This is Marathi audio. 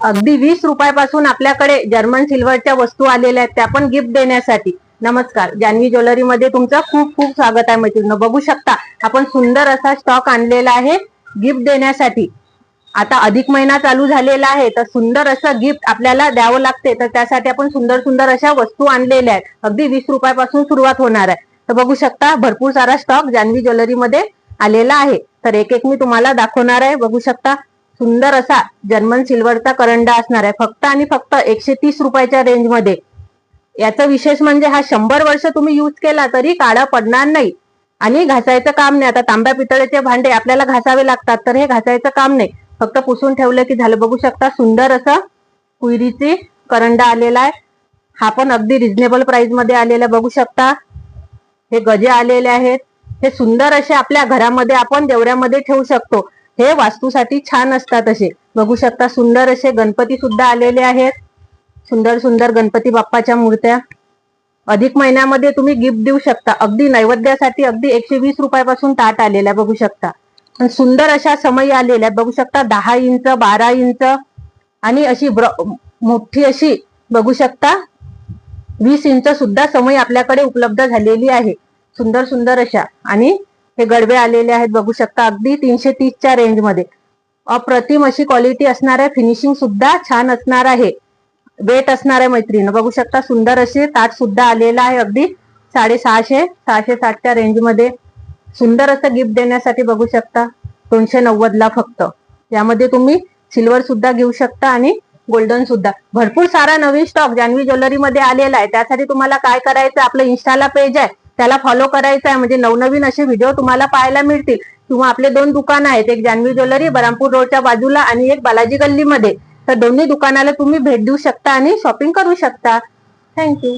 अगदी 20 रुपयापासून आपल्याकडे जर्मन सिल्वरच्या वस्तू आलेल्या आहेत, त्या पण गिफ्ट देण्यासाठी. नमस्कार, जान्हवी ज्वेलरी मध्ये तुमचं खूप खूप स्वागत आहे मैत्रिणींनो. बघू शकता आपण सुंदर असा स्टॉक आणलेला आहे गिफ्ट देण्यासाठी. आता अधिक महिना चालू झालेला आहे, तर सुंदर असं गिफ्ट आपल्याला द्यावं लागते, तर त्यासाठी आपण सुंदर सुंदर अशा वस्तू आणलेल्या आहेत. अगदी 20 रुपयापासून सुरुवात होणार आहे. तर बघू शकता भरपूर सारा स्टॉक जान्हवी ज्वेलरी मध्ये आलेला आहे. तर एक एक मी तुम्हाला दाखवणार आहे. बघू शकता सुंदर असा जर्मन सिल्वरचा करंडा असणार आहे, फक्त आणि फक्त 130 रुपयाच्या रेंज मध्ये. याचं विशेष म्हणजे हा 100 वर्ष तुम्ही यूज केला तरी काळा पडणार नाही आणि घासायचं काम नाही. आता तांब्या पितळेचे भांडे आपल्याला घासावे लागतात, तर हे घासायचं काम नाही, फक्त पुसून ठेवलं की झालं. बघू शकता सुंदर असं कुयरीची करंडा आलेला आहे. हा पण अगदी रिझनेबल प्राइस मध्ये आलेला. बघू शकता हे गजे आलेले आहेत. हे सुंदर असे आपल्या घरामध्ये आपण देवऱ्यामध्ये ठेवू शकतो. हे वास्तूसाठी छान असतात असे. बघू शकता सुंदर असे गणपती सुद्धा आलेले आहेत. सुंदर सुंदर गणपती बाप्पाच्या मूर्त्या. अधिक महिन्यामध्ये तुम्ही गिफ्ट देऊ शकता. अगदी नैवेद्यासाठी अगदी 120 रुपयापासून ताट आलेला बघू शकता. सुंदर अशा समई आलेल्या बघू शकता. 10 इंच 12 इंच आणि अशी मोठी अशी बघू शकता 20 इंच सुद्धा समई आपल्याकडे उपलब्ध झालेली आहे. सुंदर सुंदर अशा. आणि हे गडवे आलेले आहेत बघू शकता अगदी 330 च्या रेंज मध्ये. अप्रतिम अशी क्वालिटी असणार आहे. फिनिशिंग सुद्धा छान असणार आहे. वेट असणार आहे मैत्रिणी. बघू शकता सुंदर असे ताट सुद्धा आलेला आहे अगदी 650 660 रेंज मध्ये. सुंदर असं गिफ्ट देण्यासाठी बघू शकता 290 ला फक्त. यामध्ये तुम्ही सिल्वर सुद्धा घेऊ शकता आणि गोल्डन सुद्धा. भरपूर सारा नवीन स्टॉक जान्हवी ज्वेलरी मध्ये आलेला आहे. त्यासाठी तुम्हाला काय करायचं, आपलं इन्स्टाला पेज आहे त्याला फॉलो करायचं आहे, म्हणजे नवनवीन असे व्हिडिओ तुम्हाला पाहायला मिळतील. किंवा आपले 2 दुकान आहेत, एक जान्हवी ज्वेलरी बरामपूर रोडच्या बाजूला आणि एक बालाजी गल्लीमध्ये. तर दोन्ही दुकानाला तुम्ही भेट देऊ शकता आणि शॉपिंग करू शकता. थँक्यू.